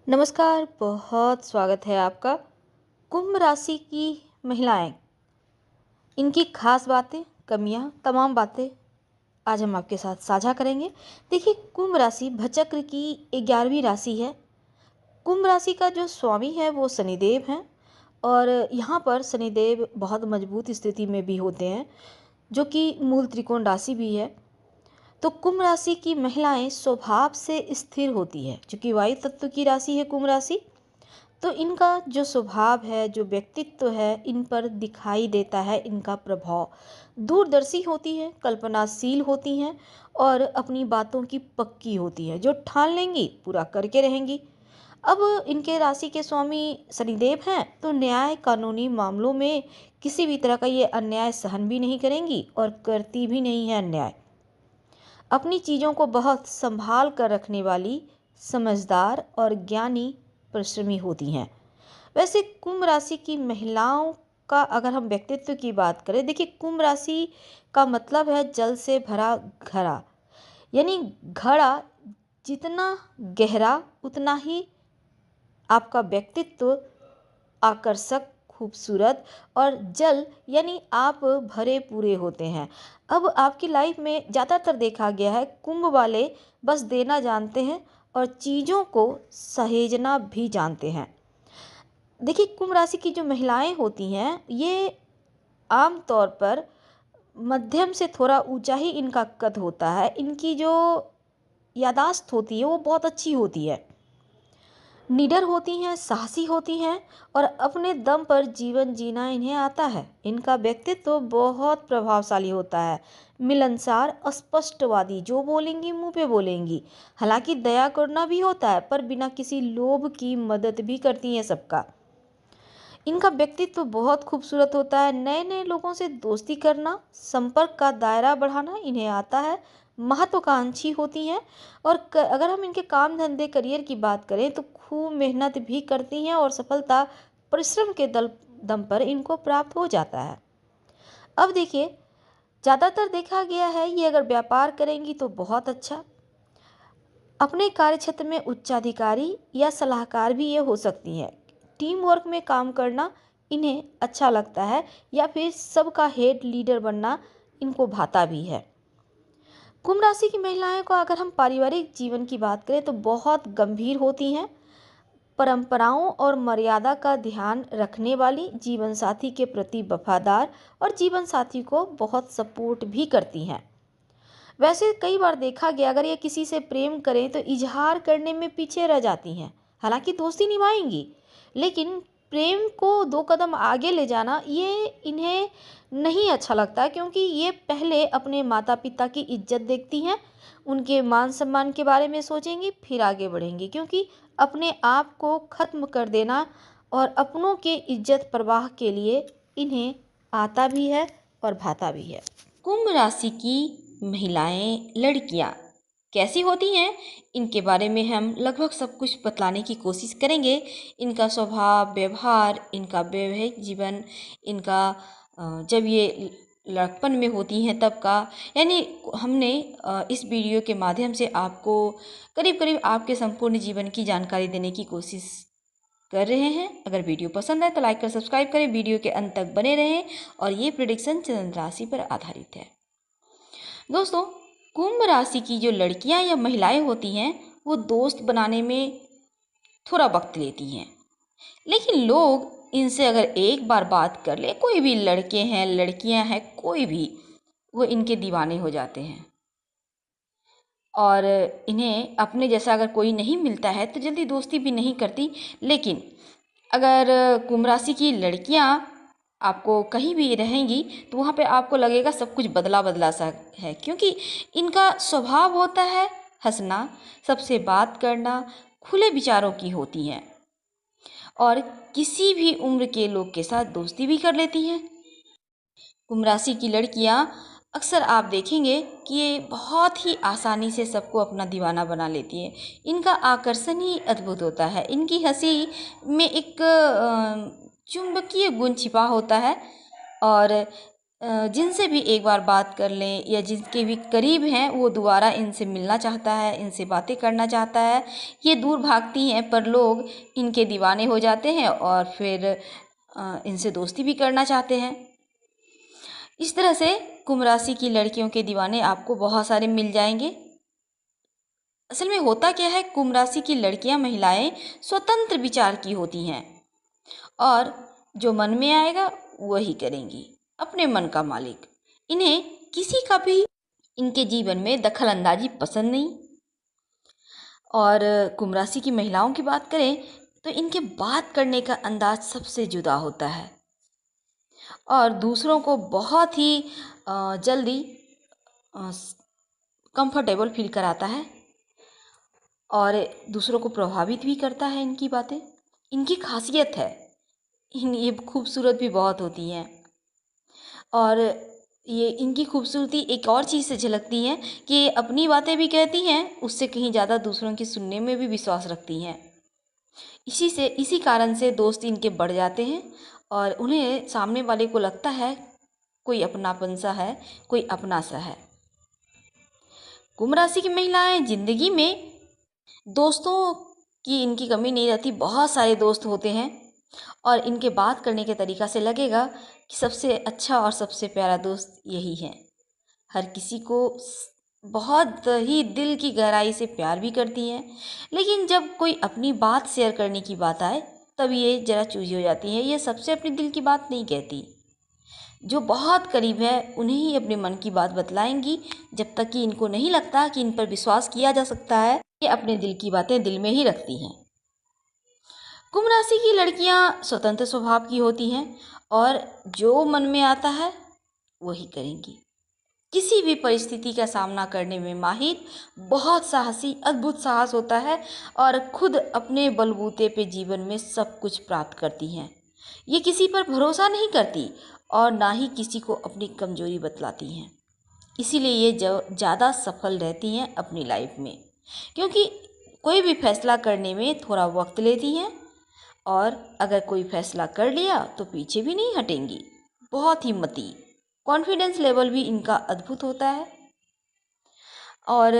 नमस्कार, बहुत स्वागत है आपका। कुंभ राशि की महिलाएं, इनकी खास बातें, कमियां, तमाम बातें आज हम आपके साथ साझा करेंगे। देखिए, कुंभ राशि भचक्र की 11वीं राशि है। कुंभ राशि का जो स्वामी है वो शनिदेव हैं और यहाँ पर शनिदेव बहुत मजबूत स्थिति में भी होते हैं, जो कि मूल त्रिकोण राशि भी है। तो कुंभ राशि की महिलाएं स्वभाव से स्थिर होती है, क्योंकि वायु तत्व की राशि है कुंभ राशि। तो इनका जो स्वभाव है, जो व्यक्तित्व है, इन पर दिखाई देता है इनका प्रभाव। दूरदर्शी होती हैं, कल्पनाशील होती हैं और अपनी बातों की पक्की होती हैं। जो ठान लेंगी पूरा करके रहेंगी। अब इनके राशि के स्वामी शनिदेव हैं, तो न्याय कानूनी मामलों में किसी भी तरह का ये अन्याय सहन भी नहीं करेंगी और करती भी नहीं है अन्याय। अपनी चीज़ों को बहुत संभाल कर रखने वाली, समझदार और ज्ञानी, परिश्रमी होती हैं। वैसे कुंभ राशि की महिलाओं का अगर हम व्यक्तित्व की बात करें, देखिए कुंभ राशि का मतलब है जल से भरा घड़ा। यानी घड़ा जितना गहरा उतना ही आपका व्यक्तित्व आकर्षक, खूबसूरत और जल यानी आप भरे पूरे होते हैं। अब आपकी लाइफ में ज़्यादातर देखा गया है कुंभ वाले बस देना जानते हैं और चीज़ों को सहेजना भी जानते हैं। देखिए, कुंभ राशि की जो महिलाएं होती हैं ये आम तौर पर मध्यम से थोड़ा ऊंचा ही इनका कद होता है। इनकी जो यादाश्त होती है वो बहुत अच्छी होती है। निडर होती हैं, साहसी होती हैं और अपने दम पर जीवन जीना इन्हें आता है। इनका व्यक्तित्व बहुत प्रभावशाली होता है, मिलनसार, स्पष्टवादी, जो बोलेंगी मुंह पे बोलेंगी। हालांकि दया करना भी होता है, पर बिना किसी लोभ की मदद भी करती हैं सबका। इनका व्यक्तित्व बहुत खूबसूरत होता है। नए नए लोगों से दोस्ती करना, संपर्क का दायरा बढ़ाना इन्हें आता है। महत्वाकांक्षी होती हैं और अगर हम इनके काम धंधे करियर की बात करें तो खूब मेहनत भी करती हैं और सफलता परिश्रम के दम पर इनको प्राप्त हो जाता है। अब देखिए, ज़्यादातर देखा गया है ये अगर व्यापार करेंगी तो बहुत अच्छा। अपने कार्यक्षेत्र में उच्चाधिकारी या सलाहकार भी ये हो सकती हैं। टीम वर्क में काम करना इन्हें अच्छा लगता है या फिर सबका हेड लीडर बनना इनको भाता भी है। कुंभ राशि की महिलाएं को अगर हम पारिवारिक जीवन की बात करें तो बहुत गंभीर होती हैं। परंपराओं और मर्यादा का ध्यान रखने वाली, जीवन साथी के प्रति वफादार और जीवन साथी को बहुत सपोर्ट भी करती हैं। वैसे कई बार देखा गया अगर ये किसी से प्रेम करें तो इजहार करने में पीछे रह जाती हैं। हालांकि दोस्ती निभाएंगी, लेकिन प्रेम को 2 कदम आगे ले जाना ये इन्हें नहीं अच्छा लगता, क्योंकि ये पहले अपने माता पिता की इज्जत देखती हैं, उनके मान सम्मान के बारे में सोचेंगी, फिर आगे बढ़ेंगी। क्योंकि अपने आप को ख़त्म कर देना और अपनों के इज्जत प्रवाह के लिए इन्हें आता भी है और भाता भी है। कुंभ राशि की महिलाएं, लड़कियां कैसी होती हैं, इनके बारे में हम लगभग सब कुछ बतलाने की कोशिश करेंगे। इनका स्वभाव, व्यवहार, इनका वैवाहिक जीवन, इनका जब ये लड़कपन में होती हैं तब का, यानी हमने इस वीडियो के माध्यम से आपको करीब करीब आपके संपूर्ण जीवन की जानकारी देने की कोशिश कर रहे हैं। अगर वीडियो पसंद आए तो लाइक कर सब्सक्राइब करें, वीडियो के अंत तक बने रहें। और ये प्रेडिक्शन चंद्र राशि पर आधारित है। दोस्तों, कुंभ राशि की जो लड़कियां या महिलाएं होती हैं वो दोस्त बनाने में थोड़ा वक्त लेती हैं, लेकिन लोग इनसे अगर एक बार बात कर ले, कोई भी लड़के हैं, लड़कियां हैं, कोई भी, वो इनके दीवाने हो जाते हैं। और इन्हें अपने जैसा अगर कोई नहीं मिलता है तो जल्दी दोस्ती भी नहीं करती। लेकिन अगर कुंभ राशि की लड़कियां आपको कहीं भी रहेंगी तो वहाँ पे आपको लगेगा सब कुछ बदला बदला सा है, क्योंकि इनका स्वभाव होता है हंसना, सबसे बात करना, खुले विचारों की होती हैं और किसी भी उम्र के लोग के साथ दोस्ती भी कर लेती हैं। कुंभ राशि की लड़कियां अक्सर आप देखेंगे कि ये बहुत ही आसानी से सबको अपना दीवाना बना लेती हैं। इनका आकर्षण ही अद्भुत होता है। इनकी हंसी में एक चुंबकीय गुण छिपा होता है और जिनसे भी एक बार बात कर लें या जिनके भी करीब हैं वो दोबारा इनसे मिलना चाहता है, इनसे बातें करना चाहता है। ये दूर भागती हैं पर लोग इनके दीवाने हो जाते हैं और फिर इनसे दोस्ती भी करना चाहते हैं। इस तरह से कुंभ राशि की लड़कियों के दीवाने आपको बहुत सारे मिल जाएंगे। असल में होता क्या है, कुंभ राशि की लड़कियां, महिलाएं स्वतंत्र विचार की होती हैं और जो मन में आएगा वही करेंगी, अपने मन का मालिक। इन्हें किसी का भी इनके जीवन में दखल अंदाजी पसंद नहीं। और कुंभ राशि की महिलाओं की बात करें तो इनके बात करने का अंदाज सबसे जुदा होता है और दूसरों को बहुत ही जल्दी कंफर्टेबल फील कराता है और दूसरों को प्रभावित भी करता है इनकी बातें। इनकी खासियत है, ये खूबसूरत भी बहुत होती हैं और ये इनकी खूबसूरती एक और चीज़ से झलकती है कि अपनी बातें भी कहती हैं, उससे कहीं ज़्यादा दूसरों की सुनने में भी विश्वास रखती हैं। इसी कारण से दोस्त इनके बढ़ जाते हैं और उन्हें सामने वाले को लगता है कोई अपनापन सा है, कोई अपना सा है। कुंभ राशि की महिलाएं जिंदगी में दोस्तों की इनकी कमी नहीं रहती, बहुत सारे दोस्त होते हैं और इनके बात करने के तरीक़ा से लगेगा कि सबसे अच्छा और सबसे प्यारा दोस्त यही है। हर किसी को बहुत ही दिल की गहराई से प्यार भी करती हैं, लेकिन जब कोई अपनी बात शेयर करने की बात आए तब ये ज़रा चूजी हो जाती है। ये सबसे अपने दिल की बात नहीं कहती, जो बहुत करीब है उन्हें ही अपने मन की बात बतलाएंगी। जब तक कि इनको नहीं लगता कि इन पर विश्वास किया जा सकता है, ये अपने दिल की बातें दिल में ही रखती हैं। कुंभ राशि की लड़कियां स्वतंत्र स्वभाव की होती हैं और जो मन में आता है वही करेंगी। किसी भी परिस्थिति का सामना करने में माहिर, बहुत साहसी, अद्भुत साहस होता है और खुद अपने बलबूते पे जीवन में सब कुछ प्राप्त करती हैं। ये किसी पर भरोसा नहीं करती और ना ही किसी को अपनी कमजोरी बतलाती हैं। इसीलिए ये ज़्यादा सफल रहती हैं अपनी लाइफ में, क्योंकि कोई भी फैसला करने में थोड़ा वक्त लेती हैं और अगर कोई फैसला कर लिया तो पीछे भी नहीं हटेंगी। बहुत हिम्मती, कॉन्फिडेंस लेवल भी इनका अद्भुत होता है और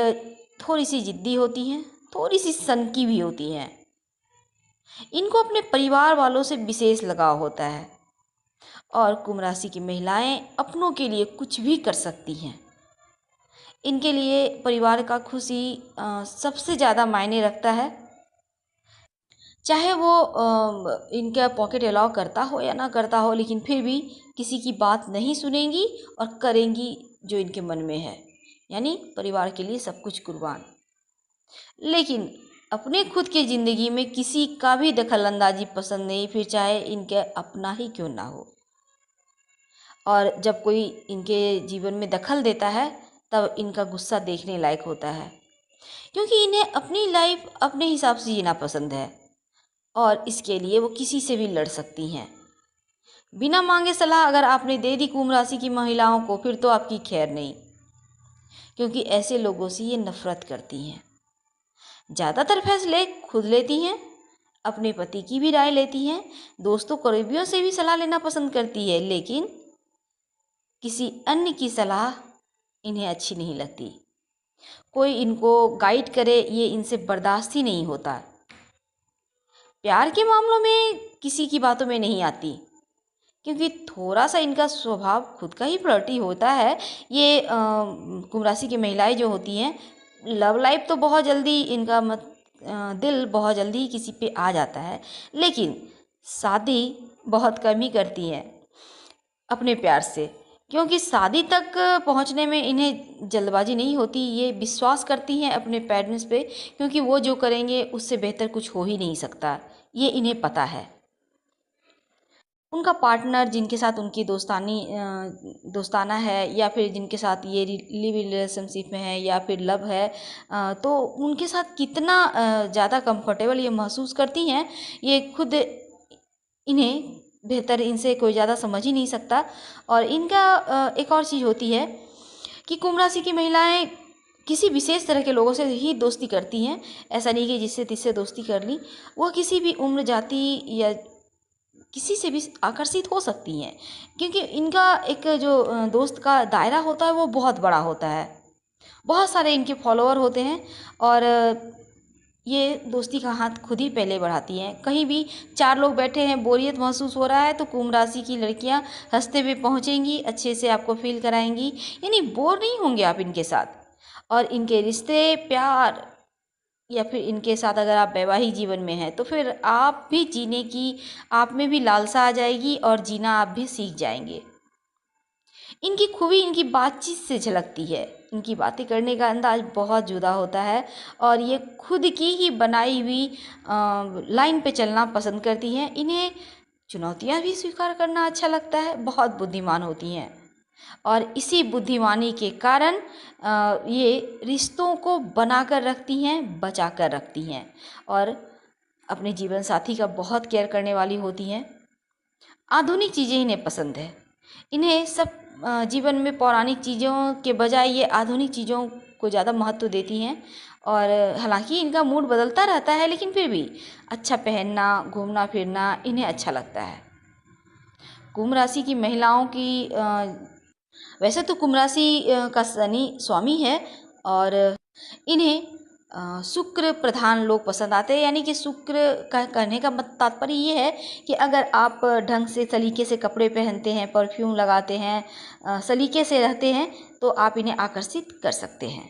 थोड़ी सी जिद्दी होती हैं, थोड़ी सी सनकी भी होती हैं। इनको अपने परिवार वालों से विशेष लगाव होता है और कुंभ राशि की महिलाएं अपनों के लिए कुछ भी कर सकती हैं। इनके लिए परिवार का खुशी सबसे ज़्यादा मायने रखता है, चाहे वो इनका पॉकेट अलाउ करता हो या ना करता हो, लेकिन फिर भी किसी की बात नहीं सुनेंगी और करेंगी जो इनके मन में है, यानी परिवार के लिए सब कुछ कुर्बान। लेकिन अपने खुद की ज़िंदगी में किसी का भी दखल अंदाजी पसंद नहीं, फिर चाहे इनके अपना ही क्यों ना हो। और जब कोई इनके जीवन में दखल देता है तब इनका गुस्सा देखने लायक होता है, क्योंकि इन्हें अपनी लाइफ अपने हिसाब से जीना पसंद है और इसके लिए वो किसी से भी लड़ सकती हैं। बिना मांगे सलाह अगर आपने दे दी कुंभ राशि की महिलाओं को, फिर तो आपकी खैर नहीं, क्योंकि ऐसे लोगों से ये नफरत करती हैं। ज़्यादातर फैसले खुद लेती हैं, अपने पति की भी राय लेती हैं, दोस्तों करीबियों से भी सलाह लेना पसंद करती है, लेकिन किसी अन्य की सलाह इन्हें अच्छी नहीं लगती। कोई इनको गाइड करे ये इनसे बर्दाश्त ही नहीं होता। प्यार के मामलों में किसी की बातों में नहीं आती, क्योंकि थोड़ा सा इनका स्वभाव खुद का ही फ्लर्टी होता है। ये कुंभ राशि की महिलाएं जो होती हैं, लव लाइफ तो बहुत जल्दी इनका दिल बहुत जल्दी किसी पे आ जाता है, लेकिन शादी बहुत कम ही करती हैं अपने प्यार से, क्योंकि शादी तक पहुंचने में इन्हें जल्दबाजी नहीं होती। ये विश्वास करती हैं अपने पेरेंट्स पे, क्योंकि वो जो करेंगे उससे बेहतर कुछ हो ही नहीं सकता, ये इन्हें पता है। उनका पार्टनर जिनके साथ उनकी दोस्ताना है या फिर जिनके साथ ये लिव रिलेशनशिप में है या फिर लव है, तो उनके साथ कितना ज़्यादा कंफर्टेबल ये महसूस करती हैं, ये खुद इन्हें बेहतर इनसे कोई ज़्यादा समझ ही नहीं सकता। और इनका एक और चीज़ होती है कि कुंभ राशि की महिलाएं किसी विशेष तरह के लोगों से ही दोस्ती करती हैं। ऐसा नहीं कि जिससे तिससे दोस्ती कर ली, वह किसी भी उम्र, जाति या किसी से भी आकर्षित हो सकती हैं, क्योंकि इनका एक जो दोस्त का दायरा होता है वो बहुत बड़ा होता है। बहुत सारे इनके फॉलोअर होते हैं और ये दोस्ती का हाथ खुद ही पहले बढ़ाती हैं। कहीं भी 4 लोग बैठे हैं, बोरियत महसूस हो रहा है तो कुंभ राशि की लड़कियां हंसते हुए पहुंचेंगी, अच्छे से आपको फील कराएंगी, यानी बोर नहीं होंगे आप इनके साथ। और इनके रिश्ते, प्यार या फिर इनके साथ अगर आप वैवाहिक जीवन में हैं तो फिर आप भी जीने की, आप में भी लालसा आ जाएगी और जीना आप भी सीख जाएंगे। इनकी खूबी इनकी बातचीत से झलकती है। इनकी बातें करने का अंदाज बहुत जुदा होता है और ये खुद की ही बनाई हुई लाइन पे चलना पसंद करती हैं। इन्हें चुनौतियां भी स्वीकार करना अच्छा लगता है, बहुत बुद्धिमान होती हैं और इसी बुद्धिमानी के कारण ये रिश्तों को बना कर रखती हैं, बचा कर रखती हैं और अपने जीवन साथी का बहुत केयर करने वाली होती हैं। आधुनिक चीज़ें इन्हें पसंद है। इन्हें सब जीवन में पौराणिक चीज़ों के बजाय ये आधुनिक चीज़ों को ज़्यादा महत्व देती हैं और हालांकि इनका मूड बदलता रहता है, लेकिन फिर भी अच्छा पहनना, घूमना फिरना इन्हें अच्छा लगता है। कुंभ राशि की महिलाओं की वैसे तो कुंभ राशि का शनि स्वामी है और इन्हें शुक्र प्रधान लोग पसंद आते हैं। यानी कि शुक्र का कहने का तात्पर्य ये है कि अगर आप ढंग से सलीके से कपड़े पहनते हैं, परफ्यूम लगाते हैं, सलीके से रहते हैं तो आप इन्हें आकर्षित कर सकते हैं।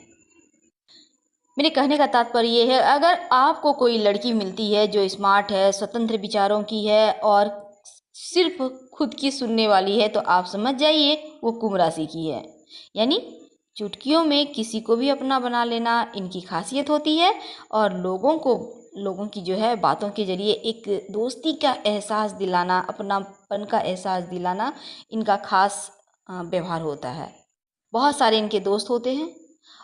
मेरे कहने का तात्पर्य ये है, अगर आपको कोई लड़की मिलती है जो स्मार्ट है, स्वतंत्र विचारों की है और सिर्फ खुद की सुनने वाली है तो आप समझ जाइए वो कुंभ राशि की है। यानी चुटकियों में किसी को भी अपना बना लेना इनकी खासियत होती है और लोगों की जो है बातों के जरिए एक दोस्ती का एहसास दिलाना, अपनापन का एहसास दिलाना इनका खास व्यवहार होता है। बहुत सारे इनके दोस्त होते हैं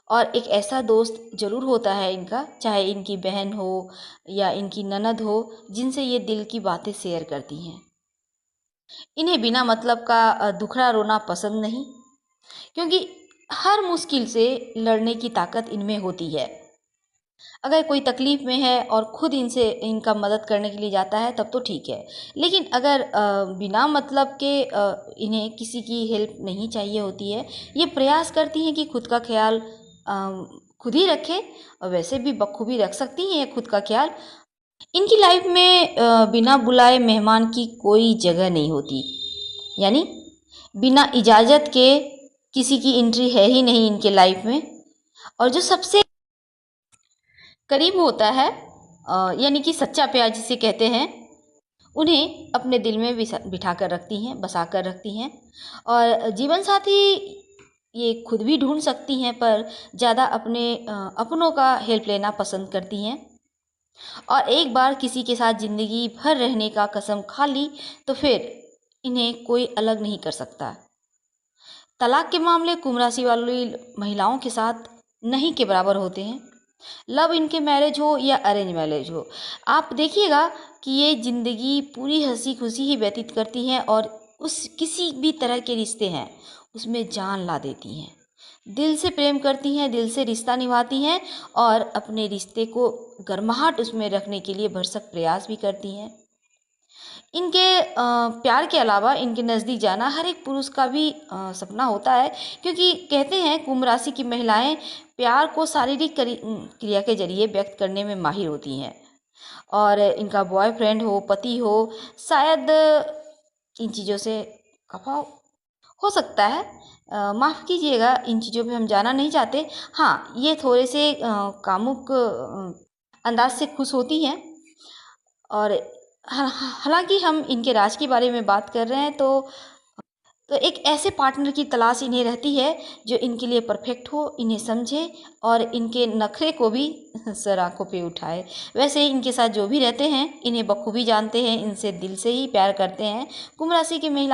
और एक ऐसा दोस्त ज़रूर होता है इनका, चाहे इनकी बहन हो या इनकी ननद हो, जिनसे ये दिल की बातें शेयर करती हैं। इन्हें बिना मतलब का दुखड़ा रोना पसंद नहीं, क्योंकि हर मुश्किल से लड़ने की ताकत इनमें होती है। अगर कोई तकलीफ़ में है और खुद इनका मदद करने के लिए जाता है तब तो ठीक है, लेकिन अगर बिना मतलब के इन्हें किसी की हेल्प नहीं चाहिए होती है, ये प्रयास करती हैं कि खुद का ख्याल खुद ही रखें और वैसे भी बखूबी रख सकती हैं ये खुद का ख्याल। इनकी लाइफ में बिना बुलाए मेहमान की कोई जगह नहीं होती, यानी बिना इजाज़त के किसी की एंट्री है ही नहीं इनके लाइफ में। और जो सबसे करीब होता है यानी कि सच्चा प्यार जिसे कहते हैं, उन्हें अपने दिल में बिठा कर रखती हैं, बसा कर रखती हैं। और जीवन साथी ये खुद भी ढूंढ सकती हैं पर ज़्यादा अपनों का हेल्प लेना पसंद करती हैं। और एक बार किसी के साथ ज़िंदगी भर रहने का कसम खा ली तो फिर इन्हें कोई अलग नहीं कर सकता। तलाक के मामले कुंभ राशि वाली महिलाओं के साथ नहीं के बराबर होते हैं। लव इनके मैरिज हो या अरेंज मैरिज हो, आप देखिएगा कि ये ज़िंदगी पूरी हंसी खुशी ही व्यतीत करती हैं और उस किसी भी तरह के रिश्ते हैं उसमें जान ला देती हैं। दिल से प्रेम करती हैं, दिल से रिश्ता निभाती हैं और अपने रिश्ते को गर्माहट उसमें रखने के लिए भरसक प्रयास भी करती हैं। इनके प्यार के अलावा इनके नज़दीक जाना हर एक पुरुष का भी सपना होता है, क्योंकि कहते हैं कुंभ राशि की महिलाएं प्यार को शारीरिक क्रिया के जरिए व्यक्त करने में माहिर होती हैं। और इनका बॉयफ्रेंड हो, पति हो, शायद इन चीज़ों से खफा हो सकता है। माफ़ कीजिएगा, इन चीज़ों पे हम जाना नहीं चाहते। हाँ, ये थोड़े से कामुक अंदाज से खुश होती हैं और हालांकि हम इनके राज के बारे में बात कर रहे हैं तो एक ऐसे पार्टनर की तलाश इन्हें रहती है जो इनके लिए परफेक्ट हो, इन्हें समझे और इनके नखरे को भी सर आंखों पे उठाए। वैसे इनके साथ जो भी रहते हैं इन्हें बखूबी जानते हैं, इनसे दिल से ही प्यार करते हैं। कुंभ राशि की महिला